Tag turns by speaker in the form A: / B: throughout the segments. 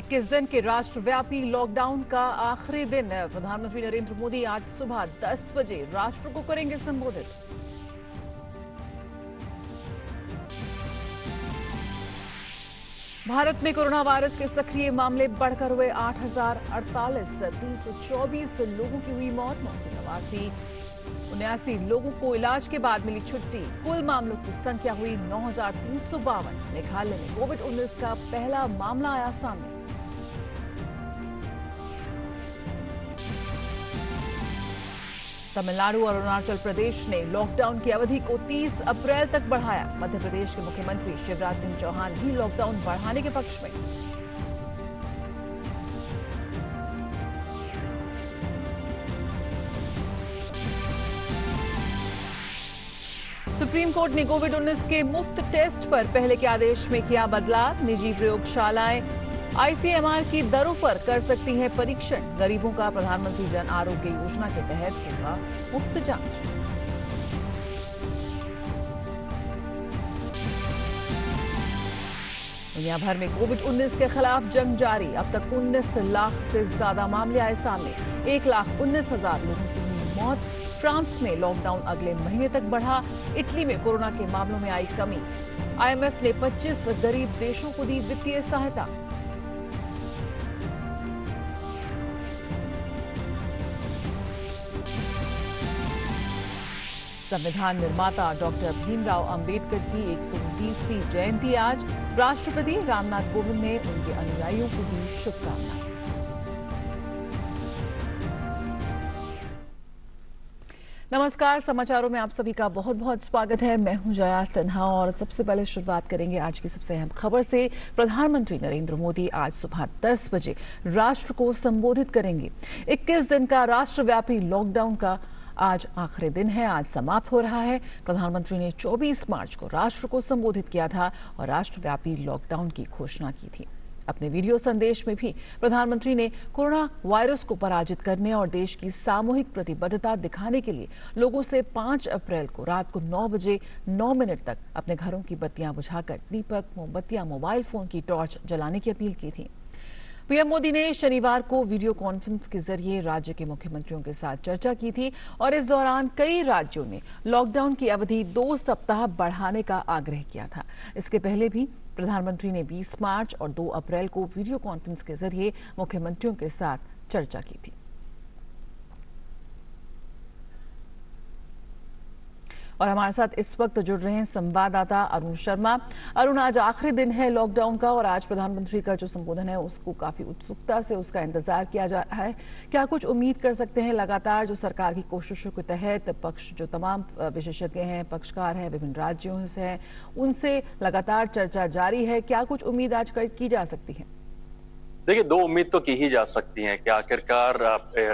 A: 21 दिन के राष्ट्रव्यापी लॉकडाउन का आखिरी दिन है। प्रधानमंत्री नरेंद्र मोदी आज सुबह 10 बजे राष्ट्र को करेंगे संबोधित। भारत में कोरोना वायरस के सक्रिय मामले बढ़कर हुए 8,048, 324 लोगों की हुई मौत, 79 लोगों को इलाज के बाद मिली छुट्टी। कुल मामलों की संख्या हुई 9,352। मेघालय में कोविड-19 का पहला मामला आया सामने। तमिलनाडु और अरुणाचल प्रदेश ने लॉकडाउन की अवधि को 30 अप्रैल तक बढ़ाया। मध्य प्रदेश के मुख्यमंत्री शिवराज सिंह चौहान भी लॉकडाउन बढ़ाने के पक्ष में। सुप्रीम कोर्ट ने कोविड-19 के मुफ्त टेस्ट पर पहले के आदेश में किया बदलाव। निजी प्रयोगशालाएं आईसीएमआर की दरों पर कर सकती हैं परीक्षण। गरीबों का प्रधानमंत्री जन आरोग्य योजना के तहत होगा मुफ्त जांच। दुनिया भर में कोविड-19 के खिलाफ जंग जारी। अब तक 19 लाख से ज्यादा मामले आए सामने। 1,19,000 लोगों की हुई मौत। फ्रांस में लॉकडाउन अगले महीने तक बढ़ा। इटली में कोरोना के मामलों में आई कमी। आईएमएफ ने 25 गरीब देशों को दी वित्तीय सहायता। संविधान निर्माता डॉक्टर भीमराव अंबेडकर की 129वीं जयंती आज। राष्ट्रपति रामनाथ कोविंद ने उनके अनुयायियों को दी शुभकामनाएं। नमस्कार, समाचारों में आप सभी का बहुत बहुत स्वागत है। मैं हूं जया सिन्हा और सबसे पहले शुरुआत करेंगे आज की सबसे अहम खबर से। प्रधानमंत्री नरेंद्र मोदी आज सुबह 10 बजे राष्ट्र को संबोधित करेंगे। 21 दिन का राष्ट्रव्यापी लॉकडाउन का आज आखिरी दिन है, आज समाप्त हो रहा है। प्रधानमंत्री ने 24 मार्च को राष्ट्र को संबोधित किया था और राष्ट्रव्यापी लॉकडाउन की घोषणा की थी। अपने वीडियो संदेश में भी प्रधानमंत्री ने कोरोना वायरस को पराजित करने और देश की सामूहिक प्रतिबद्धता दिखाने के लिए लोगों से 5 अप्रैल को रात को 9 बजे 9 मिनट तक अपने घरों की बत्तियां बुझाकर दीपक, मोमबत्तियां, मोबाइल फोन की टॉर्च जलाने की अपील की थी। पीएम मोदी ने शनिवार को वीडियो कॉन्फ्रेंस के जरिए राज्य के मुख्यमंत्रियों के साथ चर्चा की थी और इस दौरान कई राज्यों ने लॉकडाउन की अवधि 2 सप्ताह बढ़ाने का आग्रह किया था। इसके पहले भी प्रधानमंत्री ने 20 मार्च और 2 अप्रैल को वीडियो कॉन्फ्रेंस के जरिए मुख्यमंत्रियों के साथ चर्चा की थी। और हमारे साथ इस वक्त जुड़ रहे हैं संवाददाता अरुण शर्मा। अरुण, आज आखिरी दिन है लॉकडाउन का और आज प्रधानमंत्री का जो संबोधन है उसको काफी उत्सुकता से उसका इंतजार किया जा रहा है। क्या कुछ उम्मीद कर सकते हैं? लगातार जो सरकार की कोशिशों के तहत पक्ष जो तमाम विशेषज्ञ हैं, पक्षकार हैं, विभिन्न राज्यों से हैं, उनसे लगातार चर्चा जारी है। क्या कुछ उम्मीद आज की जा सकती है?
B: देखिए, 2 उम्मीद तो की ही जा सकती हैं कि आखिरकार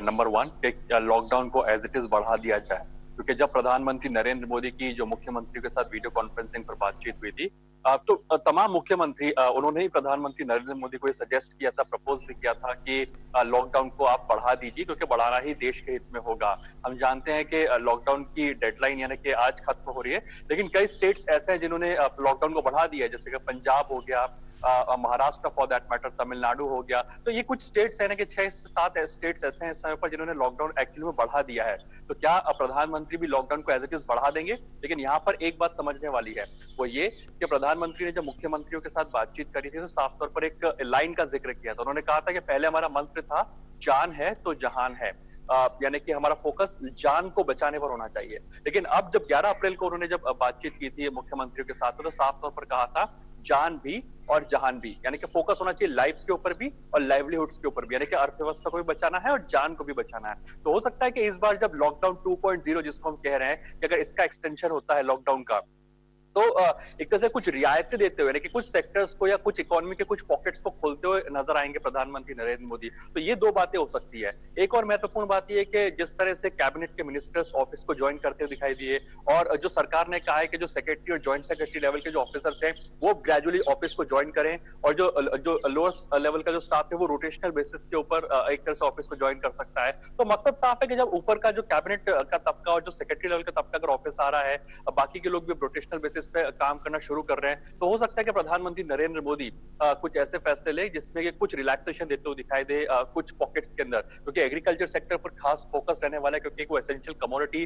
B: नंबर 1 लॉकडाउन को एज इट इज बढ़ा दिया जाए, क्योंकि जब प्रधानमंत्री नरेंद्र मोदी की जो मुख्यमंत्रियों के साथ वीडियो कॉन्फ्रेंसिंग पर बातचीत हुई थी, तो तमाम मुख्यमंत्री उन्होंने ही प्रधानमंत्री नरेंद्र मोदी को ये सजेस्ट किया था, प्रपोज भी किया था कि लॉकडाउन को आप बढ़ा दीजिए, क्योंकि बढ़ाना ही देश के हित में होगा। हम जानते हैं कि लॉकडाउन की डेडलाइन यानी कि आज खत्म हो रही है, लेकिन कई स्टेट्स ऐसे हैं जिन्होंने लॉकडाउन को बढ़ा दिया है, जैसे कि पंजाब हो गया, Maharashtra for that matter, Tamil Nadu हो गया। तो ये कुछ स्टेट्स है ना कि 6 से 7 स्टेट्स ऐसे हैं इस समय पर जिन्होंने लॉकडाउन एक्चुअली में बढ़ा दिया है। तो क्या प्रधानमंत्री भी लॉकडाउन को एज इट इज बढ़ा देंगे? लेकिन यहाँ पर एक बात समझने वाली है, वो ये कि प्रधानमंत्री ने जब मुख्यमंत्रियों के साथ बातचीत करी थी तो साफ तौर पर एक लाइन का जिक्र किया था। उन्होंने कहा था कि पहले हमारा मंत्र था जान है तो जहान है, यानी कि हमारा फोकस जान को बचाने पर होना चाहिए। लेकिन अब जब 11 अप्रैल को उन्होंने जब बातचीत की थी मुख्यमंत्रियों के साथ, तो साफ तौर पर कहा था जान भी और जहान भी, यानी कि फोकस होना चाहिए लाइफ के ऊपर भी और लाइवलीहुड्स के ऊपर भी, यानी कि अर्थव्यवस्था को भी बचाना है और जान को भी बचाना है। तो हो सकता है कि इस बार जब लॉकडाउन 2.0 जिसको हम कह रहे हैं कि अगर इसका एक्सटेंशन होता है लॉकडाउन का, तो एक तरह से कुछ रियायतें देते हुए, यानी कि कुछ सेक्टर्स को या कुछ इकोनॉमी के कुछ पॉकेट्स को खोलते हुए नजर आएंगे प्रधानमंत्री नरेंद्र मोदी। तो ये 2 बातें हो सकती है। एक और महत्वपूर्ण बात ये है कि जिस तरह से कैबिनेट के मिनिस्टर्स ऑफिस को ज्वाइन करते हुए दिखाई दिए और जो सरकार ने कहा है कि जो सेक्रेटरी और ज्वाइंट सेक्रेटरी लेवल के जो ऑफिसर्स हैं वो ग्रेजुअली ऑफिस को ज्वाइन करें और जो लोअर लेवल का जो स्टाफ है वो रोटेशनल बेसिस के ऊपर एक तरह से ऑफिस को ज्वाइन कर सकता है। तो मकसद साफ है कि जब ऊपर का जो कैबिनेट का तबका और जो सेक्रेटरी लेवल का तबका अगर ऑफिस आ रहा है, बाकी के लोग भी रोटेशनल बेसिस पे काम करना शुरू कर रहे हैं, तो हो सकता है कि प्रधानमंत्री नरेंद्र मोदी कुछ ऐसे फैसले ले जिसमें कि कुछ रिलैक्सेशन देते हुए दिखाई दे कुछ पॉकेट्स के अंदर, क्योंकि एग्रीकल्चर सेक्टर पर खास फोकस रहने वाला है, क्योंकि वो एसेंशियल कमोडिटी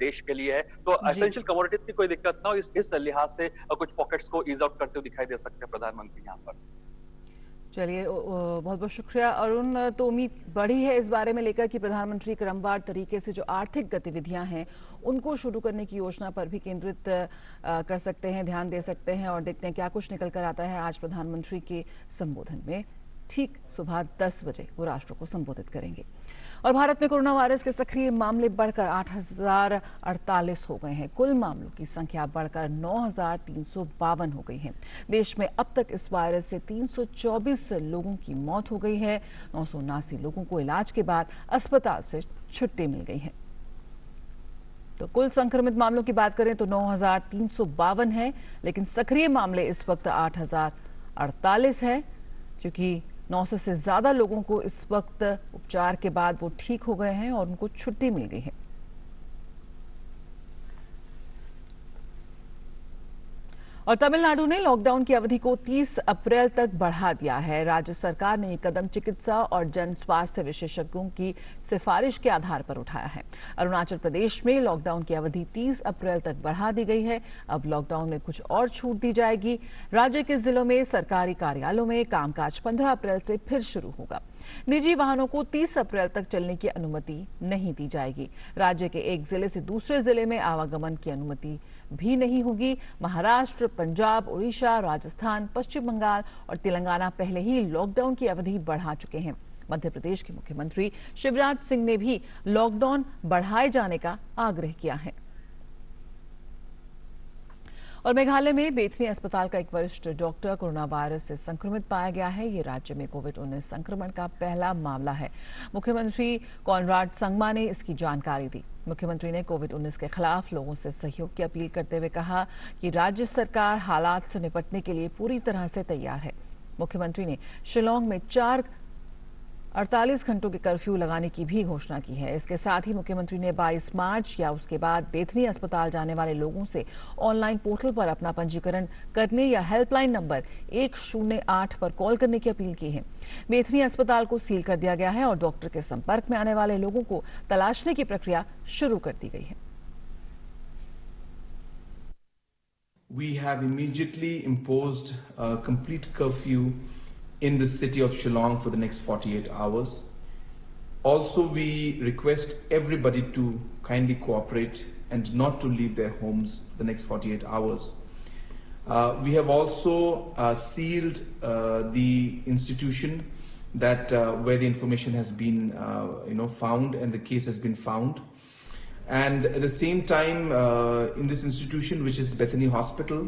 B: देश के लिए है। तो
A: जी।
B: एसेंशियल कमोडिटीज की कोई दिक्कत ना हो, इस लिहाज से कुछ पॉकेट्स को ईज आउट करते हुए दिखाई दे सकते हैं प्रधानमंत्री यहाँ पर।
A: चलिए, बहुत बहुत शुक्रिया अरुण। तो उम्मीद बढ़ी है इस बारे में लेकर कि प्रधानमंत्री क्रमवार तरीके से जो आर्थिक गतिविधियां हैं उनको शुरू करने की योजना पर भी केंद्रित कर सकते हैं, ध्यान दे सकते हैं, और देखते हैं क्या कुछ निकल कर आता है आज प्रधानमंत्री के संबोधन में। ठीक सुबह 10 बजे वो राष्ट्र को संबोधित करेंगे। और भारत में कोरोना वायरस के सक्रिय मामले बढ़कर 8,048 हो गए हैं। कुल मामलों की संख्या बढ़कर 9,352 हो गई है। देश में अब तक इस वायरस से 324 लोगों की मौत हो गई है। 979 लोगों को इलाज के बाद अस्पताल से छुट्टी मिल गई है। तो कुल संक्रमित मामलों की बात करें तो 9,352 है, लेकिन सक्रिय मामले इस वक्त 8,048 है, क्योंकि 900 से ज्यादा लोगों को इस वक्त उपचार के बाद वो ठीक हो गए हैं और उनको छुट्टी मिल गई है। और तमिलनाडु ने लॉकडाउन की अवधि को 30 अप्रैल तक बढ़ा दिया है। राज्य सरकार ने ये कदम चिकित्सा और जन स्वास्थ्य विशेषज्ञों की सिफारिश के आधार पर उठाया है। अरुणाचल प्रदेश में लॉकडाउन की अवधि 30 अप्रैल तक बढ़ा दी गई है। अब लॉकडाउन में कुछ और छूट दी जाएगी। राज्य के जिलों में सरकारी कार्यालयों में कामकाज 15 अप्रैल से फिर शुरू होगा। निजी वाहनों को 30 अप्रैल तक चलने की अनुमति नहीं दी जाएगी। राज्य के एक जिले से दूसरे जिले में आवागमन की अनुमति भी नहीं होगी। महाराष्ट्र, पंजाब, उड़ीसा, राजस्थान, पश्चिम बंगाल और तेलंगाना पहले ही लॉकडाउन की अवधि बढ़ा चुके हैं। मध्य प्रदेश के मुख्यमंत्री शिवराज सिंह ने भी लॉकडाउन बढ़ाए जाने का आग्रह किया है। और मेघालय में बेथनी अस्पताल का एक वरिष्ठ डॉक्टर कोरोना वायरस से संक्रमित पाया गया है। ये राज्य में कोविड-19 संक्रमण का पहला मामला है। मुख्यमंत्री कॉनराड संगमा ने इसकी जानकारी दी। मुख्यमंत्री ने कोविड-19 के खिलाफ लोगों से सहयोग की अपील करते हुए कहा कि राज्य सरकार हालात से निपटने के लिए पूरी तरह से तैयार है। मुख्यमंत्री ने शिलांग में 48 घंटों के कर्फ्यू लगाने की भी घोषणा की है। इसके साथ ही मुख्यमंत्री ने 22 मार्च या उसके बाद बेथनी अस्पताल जाने वाले लोगों से ऑनलाइन पोर्टल पर अपना पंजीकरण करने या हेल्पलाइन नंबर 108 पर कॉल करने की अपील की है। बेथनी अस्पताल को सील कर दिया गया है और डॉक्टर के संपर्क में आने वाले लोगों को तलाशने की प्रक्रिया शुरू कर दी गई है।
C: We have immediately imposed a complete curfew in the city of Shillong for the next 48 hours. Also, we request everybody to kindly cooperate and not to leave their homes for the next 48 hours. We have also sealed the institution that where the information has been found and the case has been found. And at the same time, in this institution, which is Bethany Hospital,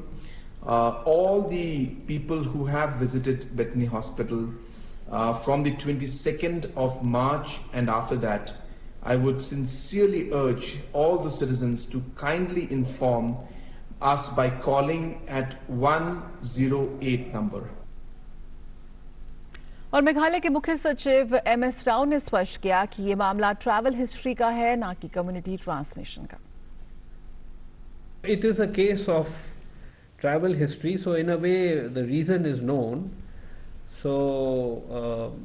C: all the people who have visited Bethany Hospital from the 22nd of March and after that, I would sincerely urge all the citizens to kindly inform us by calling at 108 number.
A: और मेघालय के मुख्य सचिव MS Rao ने स्पष्ट किया कि ये मामला ट्रैवल हिस्ट्री का है, ना कि कम्युनिटी ट्रांसमिशन का।
D: It is a case of travel history, so in a way the reason is known. So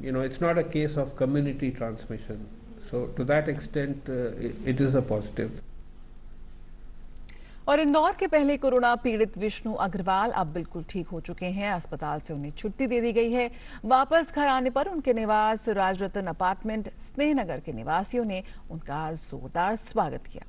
D: it's not a case of community transmission. So to that extent, it is a positive.
A: और इंदौर के पहले corona पीड़ित विष्णु अग्रवाल अब बिल्कुल ठीक हो चुके हैं। अस्पताल से उन्हें छुट्टी दे दी गई है। वापस घर आने पर उनके निवास राजरतन अपार्टमेंट स्नेहनगर के निवासियों ने उनका जोरदार स्वागत किया।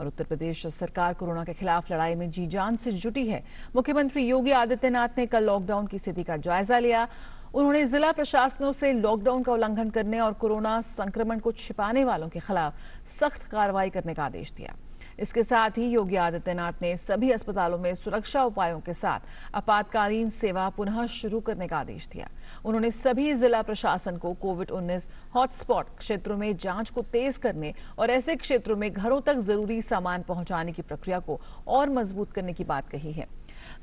A: और उत्तर प्रदेश सरकार कोरोना के खिलाफ लड़ाई में जी जान से जुटी है। मुख्यमंत्री योगी आदित्यनाथ ने कल लॉकडाउन की स्थिति का जायजा लिया। उन्होंने जिला प्रशासनों से लॉकडाउन का उल्लंघन करने और कोरोना संक्रमण को छिपाने वालों के खिलाफ सख्त कार्रवाई करने का आदेश दिया। इसके साथ ही योगी आदित्यनाथ ने सभी अस्पतालों में सुरक्षा उपायों के साथ आपातकालीन सेवा पुनः शुरू करने का आदेश दिया। उन्होंने सभी जिला प्रशासन को कोविड-19 हॉटस्पॉट क्षेत्रों में जांच को तेज करने और ऐसे क्षेत्रों में घरों तक जरूरी सामान पहुंचाने की प्रक्रिया को और मजबूत करने की बात कही है।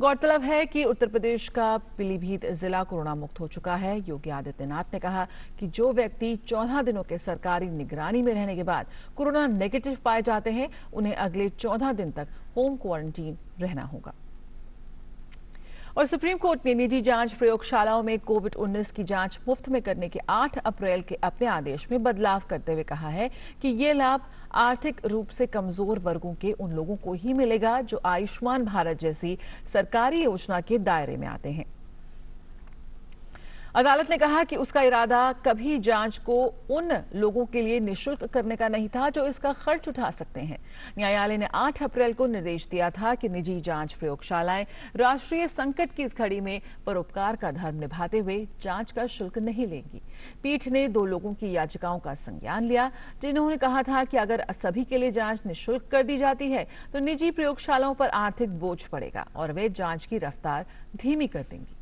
A: गौरतलब है कि उत्तर प्रदेश का पीलीभीत जिला कोरोना मुक्त हो चुका है। योगी आदित्यनाथ ने कहा कि जो व्यक्ति 14 दिनों के सरकारी निगरानी में रहने के बाद कोरोना नेगेटिव पाए जाते हैं, उन्हें अगले 14 दिन तक होम क्वारंटीन रहना होगा। और सुप्रीम कोर्ट ने निजी जांच प्रयोगशालाओं में कोविड-19 की जांच मुफ्त में करने के 8 अप्रैल के अपने आदेश में बदलाव करते हुए कहा है कि ये लाभ आर्थिक रूप से कमजोर वर्गों के उन लोगों को ही मिलेगा जो आयुष्मान भारत जैसी सरकारी योजना के दायरे में आते हैं। अदालत ने कहा कि उसका इरादा कभी जांच को उन लोगों के लिए निःशुल्क करने का नहीं था जो इसका खर्च उठा सकते हैं। न्यायालय ने 8 अप्रैल को निर्देश दिया था कि निजी जांच प्रयोगशालाएं राष्ट्रीय संकट की इस घड़ी में परोपकार का धर्म निभाते हुए जांच का शुल्क नहीं लेंगी। पीठ ने 2 लोगों की याचिकाओं का संज्ञान लिया, जिन्होंने कहा था कि अगर सभी के लिए जांच निःशुल्क कर दी जाती है तो निजी प्रयोगशालाओं पर आर्थिक बोझ पड़ेगा और वे जांच की रफ्तार धीमी कर देंगी।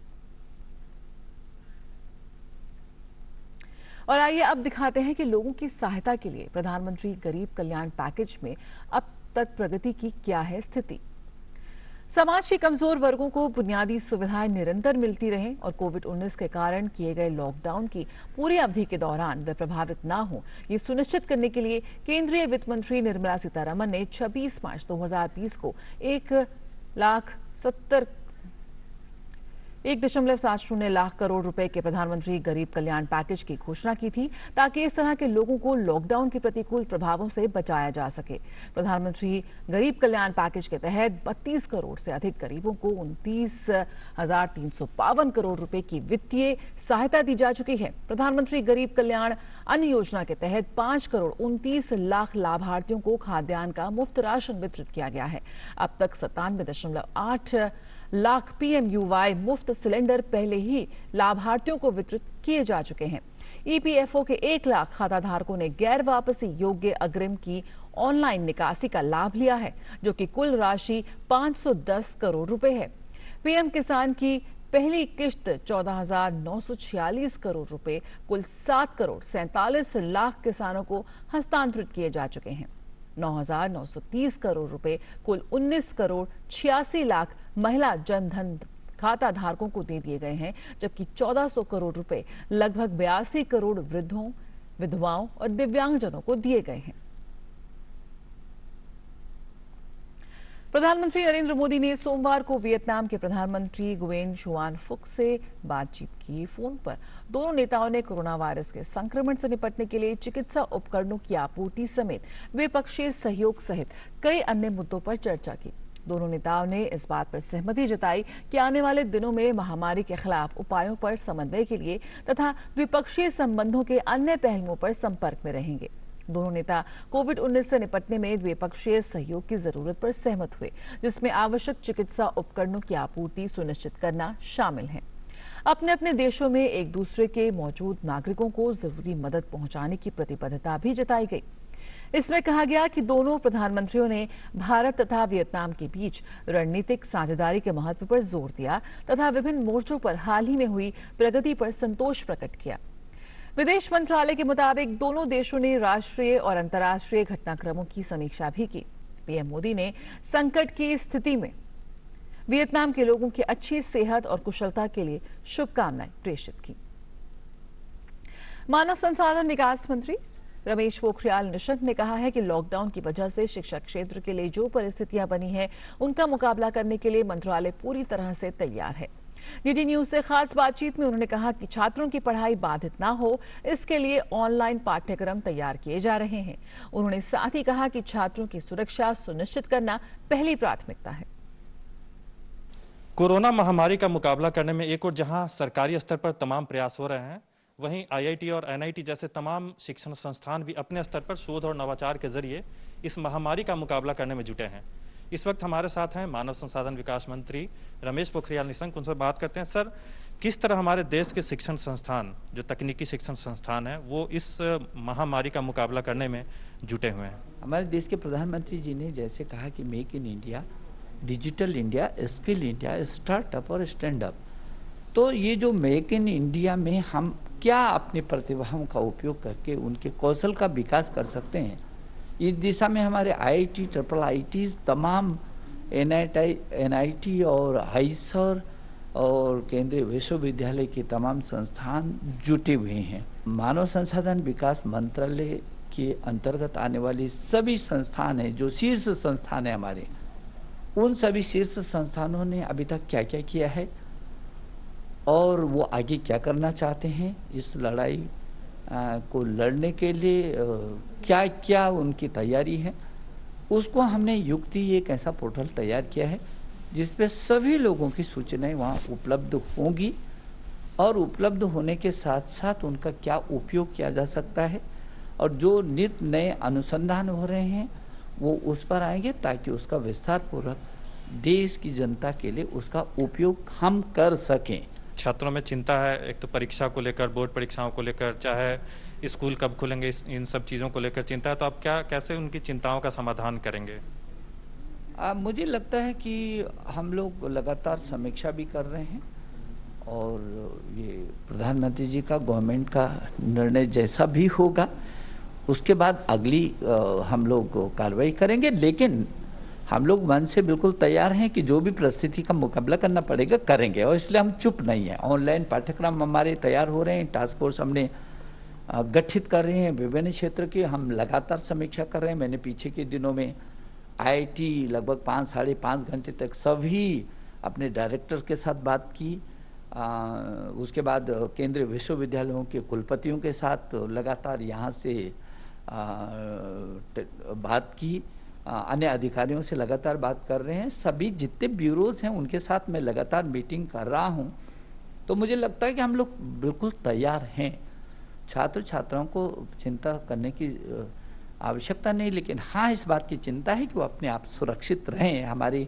A: और आइए अब दिखाते हैं कि लोगों की सहायता के लिए प्रधानमंत्री गरीब कल्याण पैकेज में अब तक प्रगति की क्या है स्थिति। समाज के कमजोर वर्गों को बुनियादी सुविधाएं निरंतर मिलती रहें और कोविड-19 के कारण किए गए लॉकडाउन की पूरी अवधि के दौरान वे प्रभावित ना हो, ये सुनिश्चित करने के लिए केंद्रीय वित्त मंत्री निर्मला सीतारमण ने 26 मार्च 2020 को 1.70 लाख करोड़ रुपए के प्रधानमंत्री गरीब कल्याण पैकेज की घोषणा की थी, ताकि इस तरह के लोगों को लॉकडाउन के प्रतिकूल प्रभावों से बचाया जा सके। प्रधानमंत्री गरीब कल्याण पैकेज के तहत 32 करोड़ से अधिक गरीबों को 29,352 करोड़ रुपए की वित्तीय सहायता दी जा चुकी है। प्रधानमंत्री गरीब कल्याण अन्न योजना के तहत 5 करोड़ 29 लाख लाभार्थियों को खाद्यान्न का मुफ्त राशन वितरित किया गया है। अब तक 97.8 लाख PMUY मुफ्त सिलेंडर पहले ही लाभार्थियों को वितरित किए जा चुके हैं। EPFO के 1 लाख खाता धारकों ने गैर वापसी योग्य अग्रिम की ऑनलाइन निकासी का लाभ लिया है, जो कि कुल राशि 510 करोड़ रुपए है। PM किसान की पहली किश्त 14,946 करोड़ रुपए कुल 7 करोड़ 47 लाख किसानों को हस्तांतरित किए जा चुके हैं। 9,930 करोड़ रुपए कुल 19 करोड़ 86 लाख महिला जनधन खाता धारकों को दे दिए गए हैं, जबकि 1400 करोड़ रुपए लगभग 82 करोड़ वृद्धों, विधवाओं और दिव्यांगजनों को दिए गए हैं। प्रधानमंत्री नरेंद्र मोदी ने सोमवार को वियतनाम के प्रधानमंत्री गुयेन शुआन फुक से बातचीत की। फोन पर दोनों नेताओं ने कोरोना वायरस के संक्रमण से निपटने के लिए चिकित्सा उपकरणों की आपूर्ति समेत द्विपक्षीय सहयोग सहित कई अन्य मुद्दों पर चर्चा की। दोनों नेताओं ने इस बात पर सहमति जताई कि आने वाले दिनों में महामारी के खिलाफ उपायों पर समन्वय के लिए तथा द्विपक्षीय संबंधों के अन्य पहलुओं पर संपर्क में रहेंगे। दोनों नेता कोविड-19 से निपटने में द्विपक्षीय सहयोग की जरूरत पर सहमत हुए, जिसमें आवश्यक चिकित्सा उपकरणों की आपूर्ति सुनिश्चित करना शामिल है। अपने अपने देशों में एक दूसरे के मौजूद नागरिकों को जरूरी मदद पहुंचाने की प्रतिबद्धता भी जताई गई। इसमें कहा गया कि दोनों प्रधानमंत्रियों ने भारत तथा वियतनाम के बीच रणनीतिक साझेदारी के महत्व पर जोर दिया तथा विभिन्न मोर्चों पर हाल ही में हुई प्रगति पर संतोष प्रकट किया। विदेश मंत्रालय के मुताबिक दोनों देशों ने राष्ट्रीय और अंतर्राष्ट्रीय घटनाक्रमों की समीक्षा भी की। पीएम मोदी ने संकट की स्थिति में वियतनाम के लोगों की अच्छी सेहत और कुशलता के लिए शुभकामनाएं प्रेषित की। मानव संसाधन विकास मंत्री रमेश पोखरियाल निशंक ने कहा है कि लॉकडाउन की वजह से शिक्षा क्षेत्र के लिए जो परिस्थितियां बनी हैं, उनका मुकाबला करने के लिए मंत्रालय पूरी तरह से तैयार है। डीडी न्यूज से खास बातचीत में उन्होंने कहा कि छात्रों की पढ़ाई बाधित ना हो, इसके लिए ऑनलाइन पाठ्यक्रम तैयार किए जा रहे हैं। उन्होंने साथ ही कहा कि छात्रों की सुरक्षा सुनिश्चित करना पहली प्राथमिकता है।
E: कोरोना महामारी का मुकाबला करने में एक और जहां सरकारी स्तर पर तमाम प्रयास हो रहे हैं, वहीं IIT और NIT जैसे तमाम शिक्षण संस्थान भी अपने स्तर पर शोध और नवाचार के जरिए इस महामारी का मुकाबला करने में जुटे हैं। इस वक्त हमारे साथ हैं मानव संसाधन विकास मंत्री रमेश पोखरियाल निशंक। उनसे बात करते हैं। सर, किस तरह हमारे देश के शिक्षण संस्थान, जो तकनीकी शिक्षण संस्थान हैं, वो इस महामारी का मुकाबला करने में जुटे हुए हैं?
F: हमारे देश के प्रधानमंत्री जी ने जैसे कहा कि make in India, digital India, skill India, startup और स्टैंड अप, तो ये जो मेक इन इंडिया में हम क्या अपनी प्रतिभाओं का उपयोग करके उनके कौशल का विकास कर सकते हैं, इस दिशा में हमारे IIT, IITs तमाम NIT और आईसर और केंद्रीय विश्वविद्यालय के तमाम संस्थान जुटे हुए हैं। मानव संसाधन विकास मंत्रालय के अंतर्गत आने वाली सभी संस्थान हैं, जो शीर्ष संस्थान है हमारे, उन सभी शीर्ष संस्थानों ने अभी तक क्या क्या किया है और वो आगे क्या करना चाहते हैं, इस लड़ाई को लड़ने के लिए क्या क्या उनकी तैयारी है, उसको हमने युक्ति एक ऐसा पोर्टल तैयार किया है जिस पे सभी लोगों की सूचनाएं वहाँ उपलब्ध होंगी और उपलब्ध होने के साथ साथ उनका क्या उपयोग किया जा सकता है और जो नित नए अनुसंधान हो रहे हैं वो उस पर आएंगे ताकि उसका विस्तार पूर्वक देश की जनता के लिए उसका उपयोग हम कर सकें।
E: छात्रों में चिंता है, एक तो परीक्षा को लेकर, बोर्ड परीक्षाओं को लेकर, चाहे स्कूल कब खुलेंगे, इन सब चीज़ों को लेकर चिंता है, तो आप कैसे उनकी चिंताओं का समाधान करेंगे?
F: मुझे लगता है कि हम लोग लगातार समीक्षा भी कर रहे हैं और ये प्रधानमंत्री जी का, गवर्नमेंट का निर्णय जैसा भी होगा उसके बाद अगली हम लोग कार्रवाई करेंगे, लेकिन हम लोग मन से बिल्कुल तैयार हैं कि जो भी परिस्थिति का मुकाबला करना पड़ेगा करेंगे और इसलिए हम चुप नहीं हैं। ऑनलाइन पाठ्यक्रम हमारे तैयार हो रहे हैं, टास्क फोर्स हमने गठित कर रहे हैं, विभिन्न क्षेत्र के हम लगातार समीक्षा कर रहे हैं। मैंने पीछे के दिनों में IIT लगभग 5 - 5.5 घंटे तक सभी अपने डायरेक्टर के साथ बात की। उसके बाद केंद्रीय विश्वविद्यालयों के कुलपतियों के साथ लगातार यहाँ से बात की, अन्य अधिकारियों से लगातार बात कर रहे हैं। सभी जितने ब्यूरोज हैं उनके साथ मैं लगातार मीटिंग कर रहा हूँ, तो मुझे लगता है कि हम लोग बिल्कुल तैयार हैं। छात्र छात्राओं को चिंता करने की आवश्यकता नहीं, लेकिन हाँ इस बात की चिंता है कि वो अपने आप सुरक्षित रहें। हमारी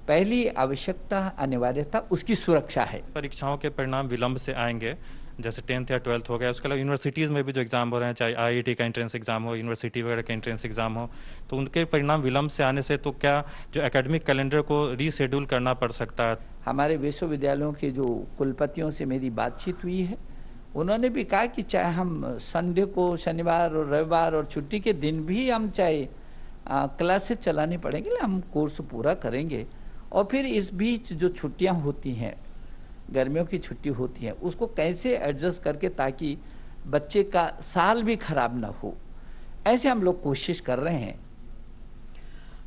F: पहली आवश्यकता, अनिवार्यता उसकी सुरक्षा है।
E: परीक्षाओं के परिणाम विलंब से आएंगे, जैसे 10th या 12th हो गया, उसके अलावा यूनिवर्सिटीज़ में भी जो एग्ज़ाम हो रहे हैं, चाहे IIT का एंट्रेंस एग्ज़ाम हो, यूनिवर्सिटी वगैरह का एंट्रेंस एग्ज़ाम हो, तो उनके परिणाम विलंब से आने से तो क्या जो एकेडमिक कैलेंडर को रीशेड्यूल करना पड़ सकता है?
F: हमारे विश्वविद्यालयों के जो कुलपतियों से मेरी बातचीत हुई है, उन्होंने भी कहा कि चाहे हम संडे को, शनिवार और रविवार और छुट्टी के दिन भी हम चाहे क्लासेस चलानी पड़ेंगे, हम कोर्स पूरा करेंगे और फिर इस बीच जो छुट्टियां होती हैं, गर्मियों की छुट्टी होती है, उसको कैसे एडजस्ट करके ताकि बच्चे का साल भी खराब ना हो, ऐसे हम लोग कोशिश कर रहे हैं।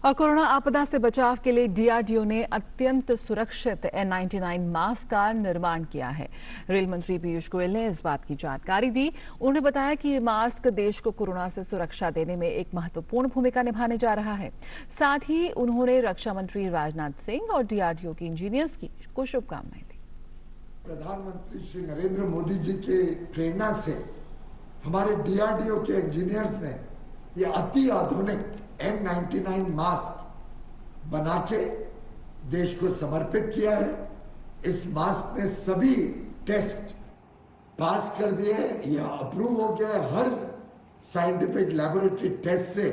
A: और कोरोना आपदा से बचाव के लिए DRDO ने अत्यंत सुरक्षित N99 मास्क का निर्माण किया है। रेल मंत्री पीयूष गोयल ने इस बात की जानकारी दी। उन्होंने बताया कि ये मास्क देश को कोरोना से सुरक्षा देने में एक महत्वपूर्ण भूमिका निभाने जा रहा है। साथ ही उन्होंने रक्षा मंत्री राजनाथ सिंह और DRDO के इंजीनियर्स को शुभकामनाएं दी।
G: प्रधानमंत्री श्री नरेंद्र मोदी जी के प्रेरणा से हमारे DRDO के इंजीनियर्स ने ये अति आधुनिक N99 मास्क बना के देश को समर्पित किया है। इस मास्क ने सभी टेस्ट पास कर दिए हैं, यह अप्रूव हो गया है हर साइंटिफिक लैबोरेटरी टेस्ट से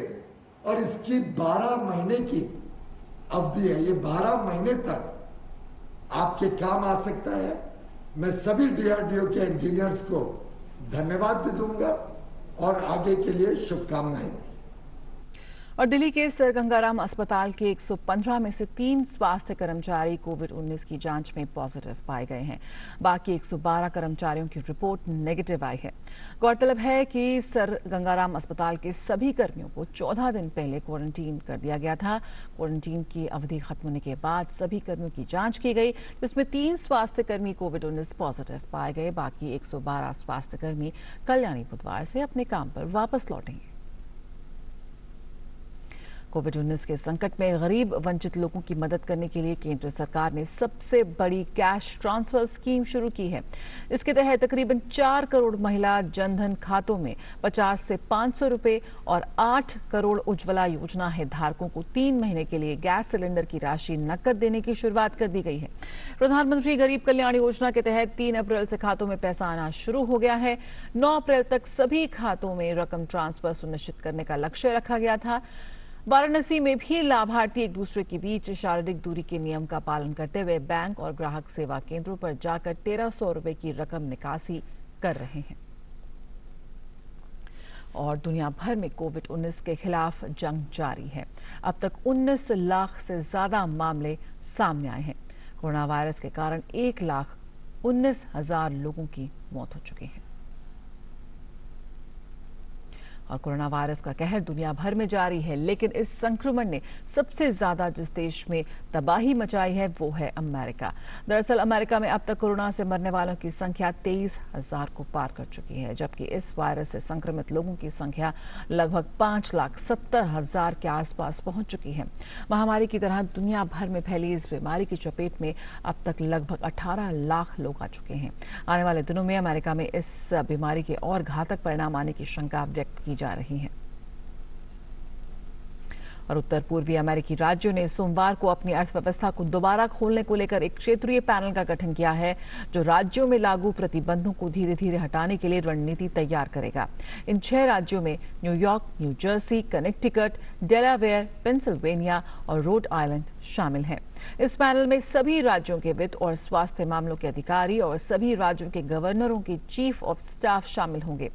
G: और इसकी 12 महीने की अवधि है। ये 12 महीने तक आपके काम आ सकता है। मैं सभी DRDO के इंजीनियर्स को धन्यवाद भी दूंगा और आगे के लिए शुभकामनाएं।
A: और दिल्ली के सर गंगाराम अस्पताल के 115 में से 3 स्वास्थ्य कर्मचारी कोविड-19 की जांच में पॉजिटिव पाए गए हैं। बाकी 112 कर्मचारियों की रिपोर्ट नेगेटिव आई है। गौरतलब है कि सर गंगाराम अस्पताल के सभी कर्मियों को 14 दिन पहले क्वारंटीन कर दिया गया था। क्वारंटीन की अवधि खत्म होने के बाद सभी कर्मियों की जांच की गई, जिसमें 3 स्वास्थ्य कर्मी कोविड-19 पॉजिटिव पाए गए। बाकी 112 स्वास्थ्य कर्मी कल यानी बुधवार से अपने काम पर वापस लौटेंगे। कोविड-19 के संकट में गरीब वंचित लोगों की मदद करने के लिए केंद्र सरकार ने सबसे बड़ी कैश ट्रांसफर स्कीम शुरू की है। इसके तहत तकरीबन 4 करोड़ महिला जनधन खातों में 50 से 500 रुपए और 8 करोड़ उज्ज्वला योजना हितधारकों को 3 महीने के लिए गैस सिलेंडर की राशि नकद देने की शुरुआत कर दी गई है। प्रधानमंत्री गरीब कल्याण योजना के तहत 3 अप्रैल से खातों में पैसा आना शुरू हो गया है। 9 अप्रैल तक सभी खातों में रकम ट्रांसफर सुनिश्चित करने का लक्ष्य रखा गया था। वाराणसी में भी लाभार्थी एक दूसरे के बीच शारीरिक दूरी के नियम का पालन करते हुए बैंक और ग्राहक सेवा केंद्रों पर जाकर 1300 रुपए की रकम निकासी कर रहे हैं। और दुनिया भर में कोविड-19 के खिलाफ जंग जारी है। अब तक 19 लाख से ज्यादा मामले सामने आए हैं। कोरोना वायरस के कारण 1,19,000 लोगों की मौत हो चुकी है। और कोरोना वायरस का कहर दुनिया भर में जारी है, लेकिन इस संक्रमण ने सबसे ज्यादा जिस देश में तबाही मचाई है वो है अमेरिका। दरअसल अमेरिका में अब तक कोरोना से मरने वालों की संख्या 23,000 को पार कर चुकी है, जबकि इस वायरस से संक्रमित लोगों की संख्या लगभग 5,70,000 के आसपास पहुंच चुकी है। महामारी की तरह दुनिया भर में फैली इस बीमारी की चपेट में अब तक लगभग 18 लाख लोग आ चुके हैं। आने वाले दिनों में अमेरिका में इस बीमारी के और घातक परिणाम आने की शंका व्यक्त की जा रही है। और उत्तर पूर्वी अमेरिकी राज्यों ने सोमवार को अपनी अर्थव्यवस्था को दोबारा खोलने को लेकर एक क्षेत्रीय पैनल का गठन किया है, जो राज्यों में लागू प्रतिबंधों को धीरे धीरे हटाने के लिए रणनीति तैयार करेगा। इन 6 राज्यों में New York, new Jersey, Connecticut, Delaware, Pennsylvania और रोड आइलैंड शामिल हैं। इस पैनल में सभी राज्यों के वित्त और स्वास्थ्य मामलों के अधिकारी और सभी राज्यों के गवर्नरों के चीफ ऑफ स्टाफ शामिल होंगे।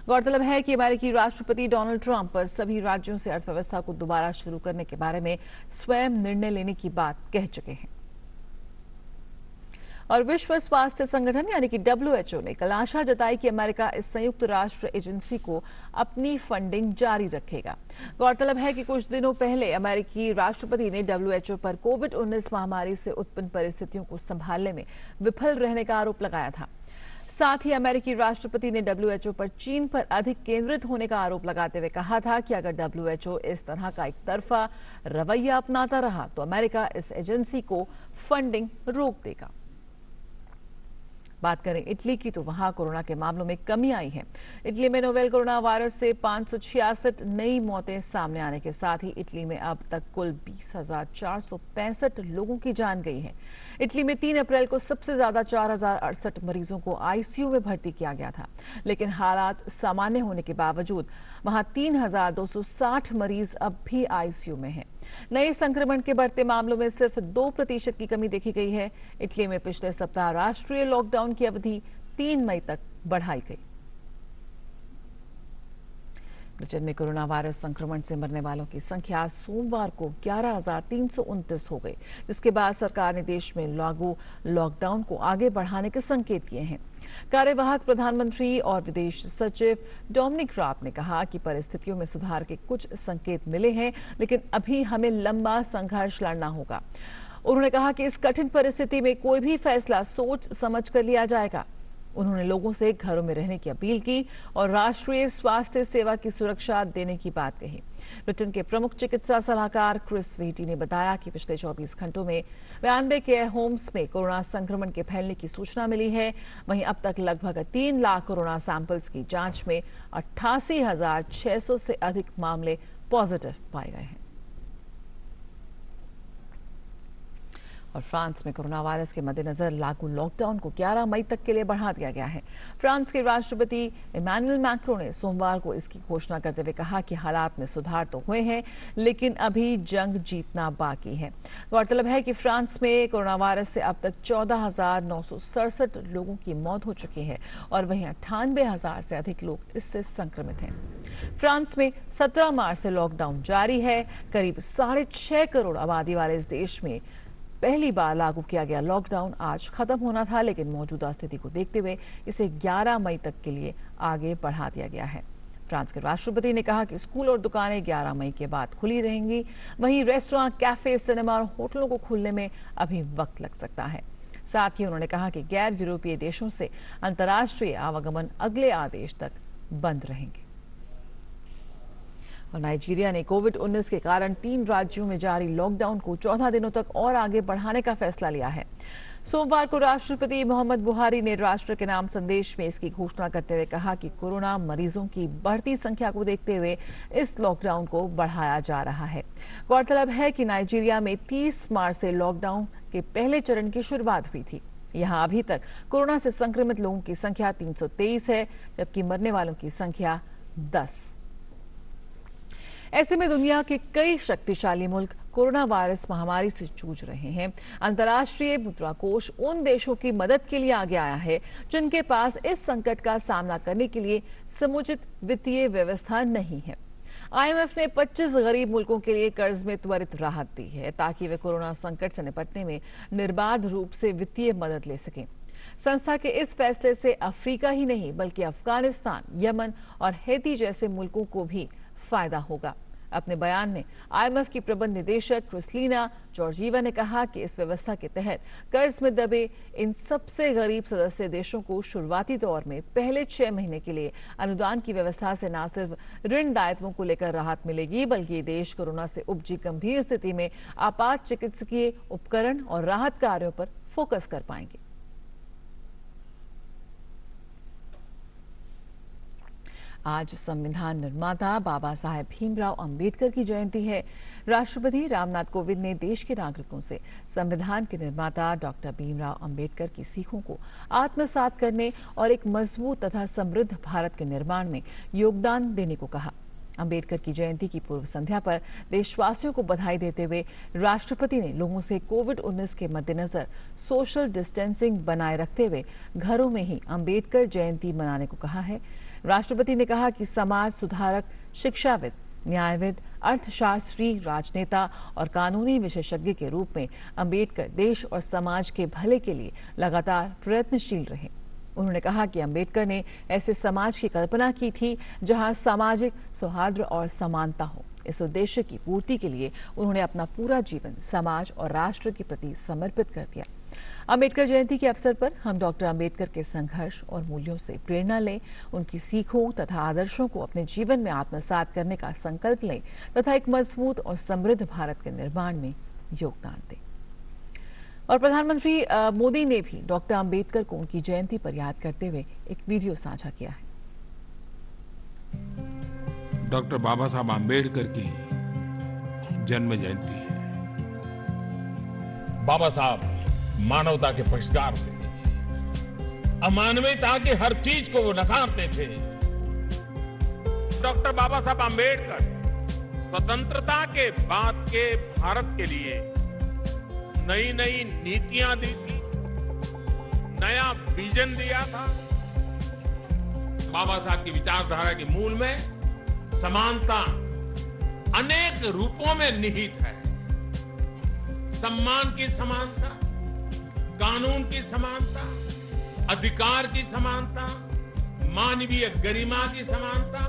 A: गौरतलब है कि अमेरिकी राष्ट्रपति डोनाल्ड ट्रंप पर सभी राज्यों से अर्थव्यवस्था को दोबारा शुरू करने के बारे में स्वयं निर्णय लेने की बात कह चुके हैं। और विश्व स्वास्थ्य संगठन यानी कि WHO ने कल आशा जताई कि अमेरिका इस संयुक्त राष्ट्र एजेंसी को अपनी फंडिंग जारी रखेगा। गौरतलब है कि कुछ दिनों पहले अमेरिकी राष्ट्रपति ने WHO पर कोविड-19 महामारी से उत्पन्न परिस्थितियों को संभालने में विफल रहने का आरोप लगाया था। साथ ही अमेरिकी राष्ट्रपति ने WHO पर चीन पर अधिक केंद्रित होने का आरोप लगाते हुए कहा था कि अगर WHO इस तरह का एक तरफा रवैया अपनाता रहा तो अमेरिका इस एजेंसी को फंडिंग रोक देगा। बात करें इटली की तो वहां कोरोना के मामलों में कमी आई है। इटली में नोवेल कोरोना वायरस से 566 नई मौतें सामने आने के साथ ही इटली में अब तक कुल 20,465 लोगों की जान गई है। इटली में 3 अप्रैल को सबसे ज्यादा 4,068 मरीजों को आईसीयू में भर्ती किया गया था, लेकिन हालात सामान्य होने के बावजूद वहां 3,260 मरीज अब भी आईसीयू में हैं। नए संक्रमण के बढ़ते मामलों में सिर्फ 2% की कमी देखी गई है। इटली में पिछले सप्ताह राष्ट्रीय लॉकडाउन की अवधि 3 मई तक बढ़ाई गई। ब्रिटेन में कोरोना वायरस संक्रमण से मरने वालों की संख्या सोमवार को 11,329 हो गई, जिसके बाद सरकार ने देश में लागू लॉकडाउन को आगे बढ़ाने के संकेत किए हैं। कार्यवाहक प्रधानमंत्री और विदेश सचिव डोमिनिक राब ने कहा कि परिस्थितियों में सुधार के कुछ संकेत मिले हैं, लेकिन अभी हमें लंबा संघर्ष लड़ना होगा। उन्होंने कहा कि इस कठिन परिस्थिति में कोई भी फैसला सोच समझ कर लिया जाएगा। उन्होंने लोगों से घरों में रहने की अपील की और राष्ट्रीय स्वास्थ्य सेवा की सुरक्षा देने की बात कही। ब्रिटेन के प्रमुख चिकित्सा सलाहकार क्रिस वीटी ने बताया कि पिछले 24 घंटों में 92 केयर होम्स में कोरोना संक्रमण के फैलने की सूचना मिली है। वहीं अब तक लगभग 3 लाख कोरोना सैंपल्स की जांच में 88,600 से अधिक मामले पॉजिटिव पाए गए हैं। और फ्रांस में कोरोना वायरस के मद्देनजर लागू लॉकडाउन को 11 मई तक के लिए बढ़ा दिया गया है। फ्रांस के राष्ट्रपति इमैनुअल मैक्रों ने सोमवार को इसकी घोषणा करते हुए कहा कि हालात में सुधार तो हुए हैं, लेकिन अभी जंग जीतना बाकी है। गौरतलब है कि फ्रांस में कोरोना वायरस से अब तक 14,967 लोगों की मौत हो चुकी है और वहीं 98,000 से अधिक लोग इससे संक्रमित हैं। फ्रांस में 17 मार्च से लॉकडाउन जारी है। करीब 6.5 करोड़ आबादी वाले इस देश में पहली बार लागू किया गया लॉकडाउन आज खत्म होना था, लेकिन मौजूदा स्थिति को देखते हुए इसे 11 मई तक के लिए आगे बढ़ा दिया गया है। फ्रांस के राष्ट्रपति ने कहा कि स्कूल और दुकानें 11 मई के बाद खुली रहेंगी। वहीं रेस्टोरेंट, कैफे, सिनेमा और होटलों को खुलने में अभी वक्त लग सकता है। साथ ही उन्होंने कहा कि गैर यूरोपीय देशों से अंतर्राष्ट्रीय आवागमन अगले आदेश तक बंद रहेंगे। और नाइजीरिया ने कोविड-19 के कारण 3 राज्यों में जारी लॉकडाउन को 14 दिनों तक और आगे बढ़ाने का फैसला लिया है। सोमवार को राष्ट्रपति मोहम्मद बुहारी ने राष्ट्र के नाम संदेश में इसकी घोषणा करते हुए कहा कि कोरोना मरीजों की बढ़ती संख्या को देखते हुए इस लॉकडाउन को बढ़ाया जा रहा है। गौरतलब है कि नाइजीरिया में 30 मार्च से लॉकडाउन के पहले चरण की शुरुआत हुई थी। यहां अभी तक कोरोना से संक्रमित लोगों की संख्या 323 है, जबकि मरने वालों की संख्या 10। ऐसे में दुनिया के कई शक्तिशाली मुल्क कोरोना वायरस महामारी से जूझ रहे हैं। अंतर्राष्ट्रीय मुद्रा कोष उन देशों की मदद के लिए आगे आया है जिनके पास इस संकट का सामना करने के लिए समुचित वित्तीय व्यवस्था नहीं है। IMF ने 25 गरीब मुल्कों के लिए कर्ज में त्वरित राहत दी है ताकि वे कोरोना संकट से निपटने में निर्बाध रूप से वित्तीय मदद ले सकें। संस्था के इस फैसले से अफ्रीका ही नहीं बल्कि अफगानिस्तान, यमन और हैती जैसे मुल्कों को भी फायदा होगा। अपने बयान में IMF की प्रबंध निदेशक क्रिस्टलिना जॉर्जीवा ने कहा कि इस व्यवस्था के तहत कर्ज में दबे इन सबसे गरीब सदस्य देशों को शुरुआती दौर में पहले 6 महीने के लिए अनुदान की व्यवस्था से न सिर्फ ऋण दायित्वों को लेकर राहत मिलेगी बल्कि ये देश कोरोना से उपजी गंभीर स्थिति में आपात चिकित्सकीय उपकरण और राहत कार्यों पर फोकस कर पाएंगे। आज संविधान निर्माता बाबा साहेब भीमराव अंबेडकर की जयंती है। राष्ट्रपति रामनाथ कोविंद ने देश के नागरिकों से संविधान के निर्माता डॉक्टर भीमराव अंबेडकर की सीखों को आत्मसात करने और एक मजबूत तथा समृद्ध भारत के निर्माण में योगदान देने को कहा। अंबेडकर की जयंती की पूर्व संध्या पर देशवासियों को बधाई देते हुए राष्ट्रपति ने लोगों से कोविड-19 के मद्देनजर सोशल डिस्टेंसिंग बनाए रखते हुए घरों में ही अंबेडकर जयंती मनाने को कहा है। राष्ट्रपति ने कहा कि समाज सुधारक, शिक्षाविद, न्यायविद, अर्थशास्त्री, राजनेता और कानूनी विशेषज्ञ के रूप में अंबेडकर देश और समाज के भले के लिए लगातार प्रयत्नशील रहे। उन्होंने कहा कि अंबेडकर ने ऐसे समाज की कल्पना की थी जहां सामाजिक सौहार्द और समानता हो। इस उद्देश्य की पूर्ति के लिए उन्होंने अपना पूरा जीवन समाज और राष्ट्र के प्रति समर्पित कर दिया। अंबेडकर जयंती के अवसर पर हम डॉक्टर अंबेडकर के संघर्ष और मूल्यों से प्रेरणा लें, उनकी सीखों तथा आदर्शों को अपने जीवन में आत्मसात करने का संकल्प लें तथा एक मजबूत और समृद्ध भारत के निर्माण में योगदान दें। और प्रधानमंत्री मोदी ने भी डॉक्टर अंबेडकर को उनकी जयंती पर याद करते हुए एक वीडियो साझा किया है।
H: डॉक्टर बाबा साहब आम्बेडकर की जन्म जयंती है। बाबा साहब मानवता के पक्षकार थे, अमानवीयता की हर चीज को वो नकारते थे। डॉक्टर बाबा साहब आम्बेडकर स्वतंत्रता के बाद के भारत के लिए नई नई नीतियां दी थी, नया विजन दिया था। बाबा साहब की विचारधारा के मूल में समानता अनेक रूपों में निहित है। सम्मान की समानता, कानून की समानता, अधिकार की समानता, मानवीय गरिमा की समानता,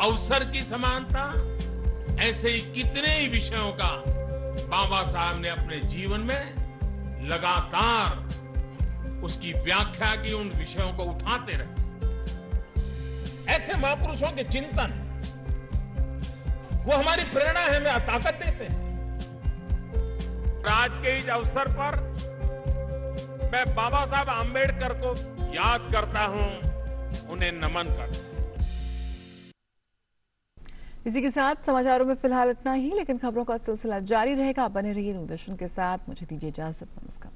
H: अवसर की समानता, ऐसे ही कितने ही विषयों का बाबा साहब ने अपने जीवन में लगातार उसकी व्याख्या की, उन विषयों को उठाते रहे। ऐसे महापुरुषों के चिंतन वो हमारी प्रेरणा है, हमें ताकत देते हैं। आज के इस अवसर पर मैं बाबा साहब आम्बेडकर को याद करता हूं, उन्हें नमन करता हूं।
A: इसी के साथ समाचारों में फिलहाल इतना ही, लेकिन खबरों का सिलसिला जारी रहेगा। बने रहिए दूरदर्शन के साथ। मुझे दीजिए इजाजत। नमस्कार।